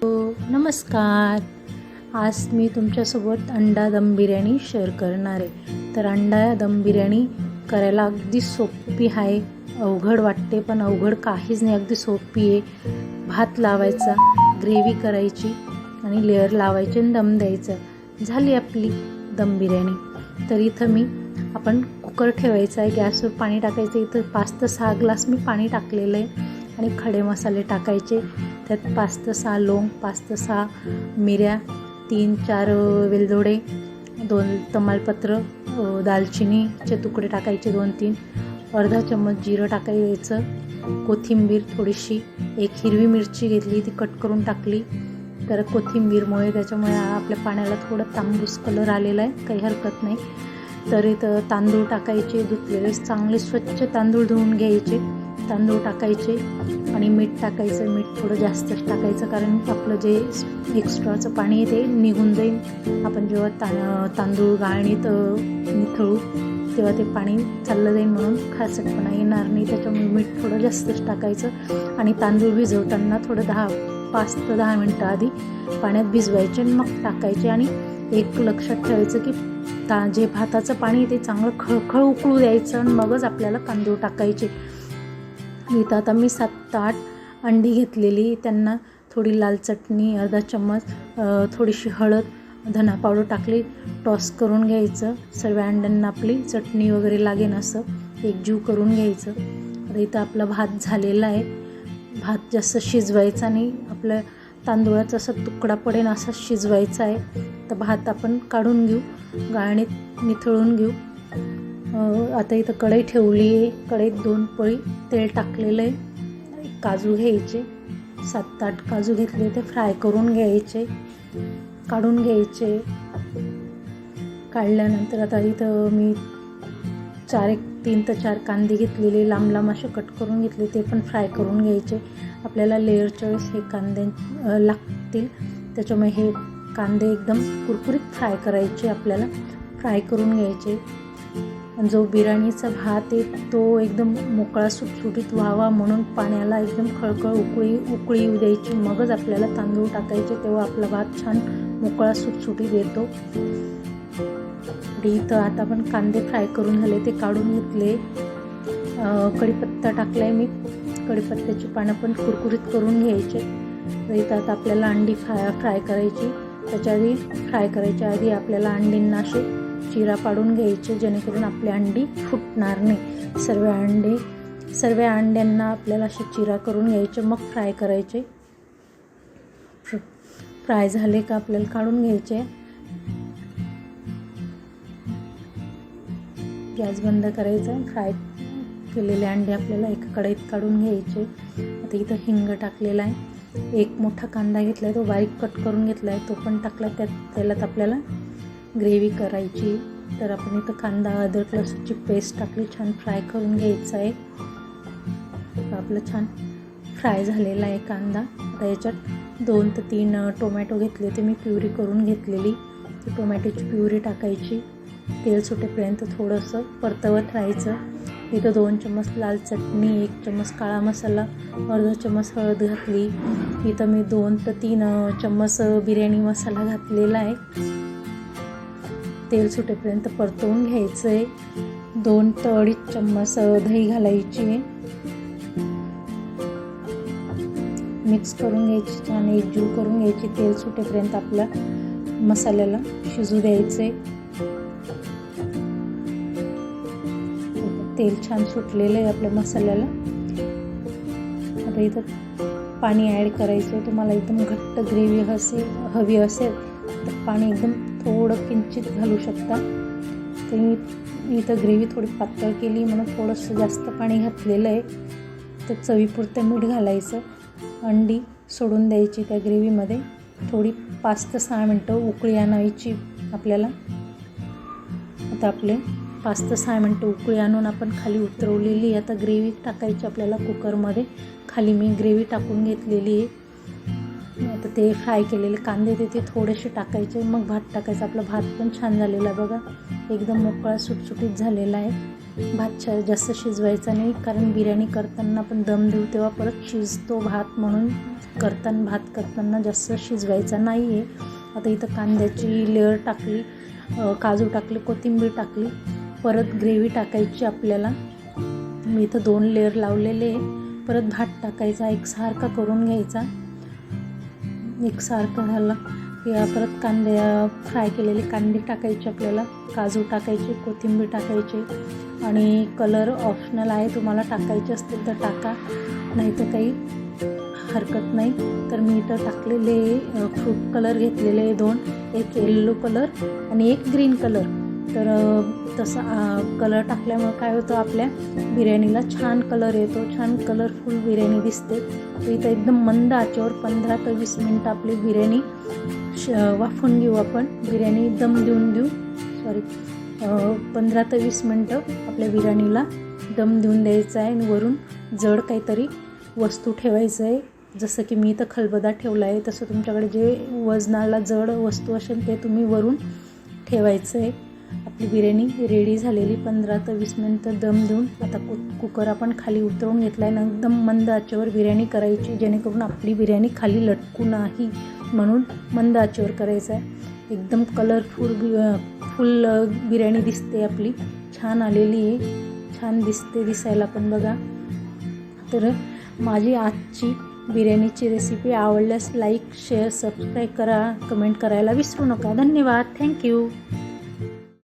नमस्कार. आज मी तुमच्यासोबत अंडा दम बिर्याणी शेअर करणार आहे. तर अंडा दम बिर्याणी करायला अगदी सोपी आहे. अवघड वाटते पण अवघड काहीच नाही, अगदी सोपी आहे. भात लावायचा, ग्रेव्ही करायची आणि लेअर लावायचे आणि दम द्यायचा. झाली आपली दम बिर्याणी. तर इथं आपण कुकर ठेवायचा आहे, गॅसवर पाणी टाकायचं. इथं 5 ते 6 ग्लास मी पाणी टाकलेलं आहे आणि खडे मसाले टाकायचे. त्यात 5 ते 6 लवंग, 5 ते 6 मिऱ्या, 3-4 वेलदोडे, 2 तमालपत्र, दालचिनीचे तुकडे टाकायचे 2-3, अर्धा चम्मच जिरं टाकायचं, कोथिंबीर थोडीशी, एक हिरवी मिरची घेतली ती कट करून टाकली. तर कोथिंबीरमुळे त्याच्यामुळे आपल्या पाण्याला थोडं तांबूस कलर आलेला आहे, काही हरकत नाही. तर इथं तांदूळ टाकायचे, धुतलेले चांगले स्वच्छ तांदूळ धुवून घ्यायचे. तांदूळ टाकायचे आणि मीठ टाकायचं. मीठ थोडं जास्तच टाकायचं कारण आपलं जे एक्स्ट्राचं पाणी आहे ते निघून जाईल. आपण जेव्हा तांदूळ गाळणीत निथळू तेव्हा ते पाणी चाललं जाईल, म्हणून खारसटपणा येणार नाही. त्याच्यामुळे मीठ थोडं जास्तच टाकायचं आणि तांदूळ भिजवताना थोडं 5 ते 10 मिनटं आधी पाण्यात भिजवायचे आणि मग टाकायचे. आणि एक लक्षात ठेवायचं की जे भाताचं पाणी ते चांगलं खळखळ उकळू द्यायचं आणि मगच आपल्याला तांदूळ टाकायचे. इथं आता मी 7 ते 8 अंडी घेतलेली, त्यांना थोडी लाल चटणी, अर्धा चम्मच, थोडीशी हळद, धना पावडर टाकली, टॉस करून घ्यायचं. सर्व अंड्यांना आपली चटणी वगैरे लागेन असं एकजीव करून घ्यायचं. आता इथं आपला भात झालेला आहे. भात जास्त शिजवायचा नाही, आपल्या तांदूळाचा असा तुकडा पडेन असा शिजवायचा आहे. तर भात आपण काढून घेऊ, गाळणीत निथळून घेऊ. आता इथं कढई ठेवली आहे. कढईत 2 पळी तेल टाकलेलं आहे. काजू घ्यायचे, 7 ते 8 काजू घेतले, ते फ्राय करून घ्यायचे, काढून घ्यायचे. काढल्यानंतर आता इथं मी 3 ते 4 कांदे घेतलेले, लांब लांब असे कट करून घेतले, ते पण फ्राय करून घ्यायचे. आपल्याला लेअरच्या वेळेस हे कांदे लागतील, त्याच्यामुळे हे कांदे एकदम कुरकुरीत फ्राय करायचे, आपल्याला फ्राय करून घ्यायचे. जो बिर्याणीचा भात आहे तो एकदम मोकळा सुटसुटीत व्हावा म्हणून पाण्याला एकदम खळखळ उकळी येऊ द्यायची, मगच आपल्याला तांदूळ टाकायचे, तेव्हा आपला भात छान मोकळा सुटसुटीत येतो. इथं आता आपण कांदे फ्राय करून झाले, ते काढून घेतले. कढीपत्ता टाकला आहे मी, कढीपत्त्याची पानं पण कुरकुरीत करून घ्यायचे. तर इथं आता आपल्याला अंडी फ्राय करायची. फ्राय करायच्या आधी आपल्याला अंडींना असे चिरा पाडून घ्यायचे, जेणेकरून आपली अंडी फुटणार नाही. सर्व अंड्यांना आपल्याला असे चिरा करून घ्यायचे, मग फ्राय करायचे. फ्राय झाले का आपल्याला काढून घ्यायचे. गॅस बंद करायचा. फ्राय केलेले अंडे आपल्याला एका कढईत काढून घ्यायचे. आता इथं हिंग टाकलेला आहे. एक मोठा कांदा घेतला आहे, तो बारीक कट करून घेतला आहे, तो पण टाकला. त्यात आपल्याला ग्रेव्ही करायची. तर आपण इथं कांदा, अद्रक लसूणची पेस्ट टाकली, छान फ्राय करून घ्यायचं आहे. आपलं छान फ्राय झालेला आहे कांदा. आता याच्यात 2 ते 3 टोमॅटो घेतले, ते मी प्युरी करून घेतलेली, ती टोमॅटोची प्युरी टाकायची. तेल सुटेपर्यंत थोडंसं परतवत राहायचं. इथं 2 चम्मच लाल चटणी, 1 चम्मच काळा मसाला, अर्धा चम्मच हळद घातली. इथं मी 2 ते 3 चम्मच बिर्याणी मसाला घातलेला आहे. तेल सुटेपर्यंत परतवून घ्यायचं आहे. 2 ते 2.5 चम्मच दही घालायची आहे. मिक्स करून घ्यायची, छान एकजीव करून घ्यायची. तेल सुटेपर्यंत आपल्या मसाल्याला शिजू द्यायचे. तेल छान सुटलेलं आहे आपल्या मसाल्याला. आता इथं पाणी ॲड करायचं. तुम्हाला एकदम घट्ट ग्रेव्ही हवी असेल तर पाणी एकदम थोडं किंचित घालू शकता. तर मी इथं ग्रेव्ही थोडी पातळ केली म्हणून थोडंसं जास्त पाणी घातलेलं आहे. तर चवीपुरतं मीठ घालायचं. अंडी सोडून द्यायची त्या ग्रेव्हीमध्ये. थोडी 5 ते 6 मिनटं उकळी आणायची आपल्याला. आता आपले 5 ते 6 मिनटं उकळी आणून आपण खाली उतरवलेली. आता ग्रेव्ही टाकायची आपल्याला कुकरमध्ये. खाली मी ग्रेव्ही टाकून घेतलेली आहे. आता ते फ्राय केलेले कांदे ते थोडेसे टाकायचे, मग भात टाकायचा. आपला भात पण छान झालेला आहे बघा, एकदम मोकळा सुटसुटीत झालेला आहे. भात जास्त शिजवायचा नाही, कारण बिर्याणी करताना पण दम देऊ तेव्हा परत शिजतो भात, म्हणून भात करताना जास्त शिजवायचा नाही आहे. आता इथं कांद्याची लेअर टाकली, काजू टाकले, कोथिंबीर टाकली, परत ग्रेव्ही टाकायची आपल्याला. मी इथं 2 लेअर लावलेले आहे. परत भात टाकायचा, एकसारखा करून घ्यायचा. एकसारखं झालं की परत फ्राय केलेले कांदे टाकायचे, आपल्याला काजू टाकायचे, कोथिंबीर टाकायचे, आणि कलर ऑप्शनल आहे, तुम्हाला टाकायचे असतील तर टाका, नाही तर काही हरकत नाही. तर मी इथं टाकलेले फ्रूट कलर घेतलेले 2, एक येल्लो कलर आणि एक ग्रीन कलर. तर तसं कलर टाकल्यामुळे काय होतं, आपल्या बिर्याणीला छान कलर येतो, छान कलरफुल बिर्याणी दिसते. तर इथं एकदम मंद आचेवर 15 ते 20 मिनटं आपली बिर्याणी वाफून घेऊ आपण. बिर्याणी दम देऊ 15 ते 20 मिनटं आपल्या बिर्याणीला दम देऊन द्यायचा आहे. आणि वरून जड काहीतरी वस्तू ठेवायचं आहे, जसं की मी इथं खलबत्ता ठेवला आहे, तसं तुमच्याकडे जे वजनाला जड वस्तू असेल ते तुम्ही वरून ठेवायचं आहे. आपली बिर्याणी रेडी झालेली, 15 ते 20 मिनटं दम देऊन. आता कुकर आपण खाली उतरवून घेतला आहे. एकदम मंद आचेवर बिर्याणी करायची, जेणेकरून आपली बिर्याणी खाली लटकू नाही, म्हणून मंद आचेवर करायचं आहे. एकदम फुल बिर्याणी दिसते आपली, छान आलेली आहे, छान दिसते दिसायला पण बघा. तर माझी आजची बिर्याणीची रेसिपी आवडल्यास लाईक, शेअर, सबस्क्राईब करा, कमेंट करायला विसरू नका. धन्यवाद. थँक्यू.